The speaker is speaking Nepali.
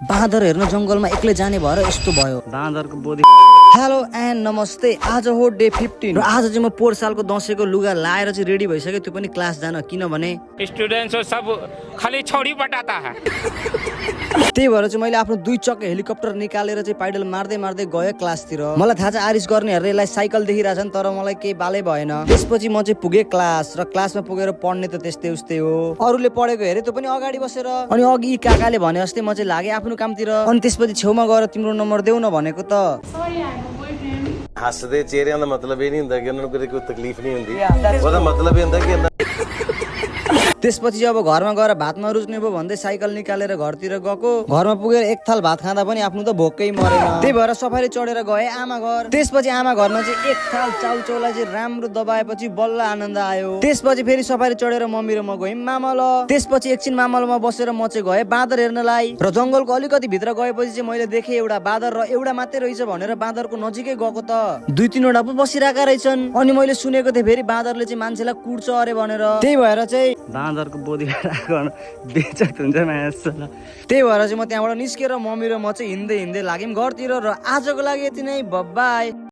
बाँदर हेर्न जंगलमा एक्लै जाने भएर यस्तो भयो। बाँदरको बोधी। हेलो एन्ड नमस्ते। आज हो डे 15 र आज चाहिँ म पोहोर सालको दशैंको लुगा लाएर चाहिँ रेडी भइसक्यो, त्यो पनि क्लास जान, किनभने स्टूडेंट्स सब खाली छोड़ी बटाता है। त्यही भएर चाहिँ मैले आफ्नो 2 चक्के हेलिकप्टर निकालेर चाहिँ पाइडल मार्दै मार्दै गएँ क्लासतिर। मलाई थाहा छ आरिस गर्नेहरूले यसलाई साइकल देखिरहेछन्, तर मलाई केही बालै भएन। त्यसपछि म चाहिँ पुगेँ क्लास र क्लासमा पुगेर पढ्ने त त्यस्तै उस्तै हो। अरूले पढेको हेरे त्यो पनि अगाडि बसेर, अनि अघि काकाले भने जस्तै म चाहिँ लागेँ आफ्नो कामतिर। अनि त्यसपछि छेउमा गएर तिम्रो नम्बर देऊ न भनेको त। हसदे चेहरिਆਂ ਦਾ ਮਤਲਬ ਇਹ ਨਹੀਂ ਹੁੰਦਾ ਕਿ ਉਹਨਾਂ ਨੂੰ ਕੋਈ ਤਕਲੀਫ ਨਹੀਂ ਹੁੰਦੀ ਉਹਦਾ ਮਤਲਬ ਇਹ ਹੁੰਦਾ ਕਿ त्यसपछि अब घरमा गएर भातमा रुच्ने भयो भन्दै साइकल निकालेर घरतिर गएको। घरमा पुगेर एक थाल भात खाँदा पनि आफ्नो त भोकै मरेन, त्यही भएर सफारी चढेर गए आमा घर। त्यसपछि आमा घरमा चाहिँ एक थाल चाउल चौला चाहिँ राम्रो दबाएपछि बल्ल आनन्द आयो। त्यसपछि फेरि सफारी चढेर मम्मी र म गयौँ मामल। त्यसपछि एकछिन मामलमा बसेर म चाहिँ गएँ बाँदर हेर्नलाई। र जंगलको अलिकति भित्र गएपछि चाहिँ मैले देखेँ एउटा बाँदर, र एउटा मात्रै रहेछ भनेर बाँदरको नजिकै गएको त 2-3 वटा पो बसिरहेका रहेछन्। अनि मैले सुनेको थिएँ फेरि बाँदरले चाहिँ मान्छेलाई कुट्छ अरे भनेर, त्यही भएर चाहिँ बाँदरको बोधी राख्न बेचत हुन्छ मासला। त्यही भएर चाहिँ म त्यहाँबाट निस्केर मम्मी र म चाहिँ हिँड्दै लाग्यौँ घरतिर। र आजको लागि यति नै, बाइ।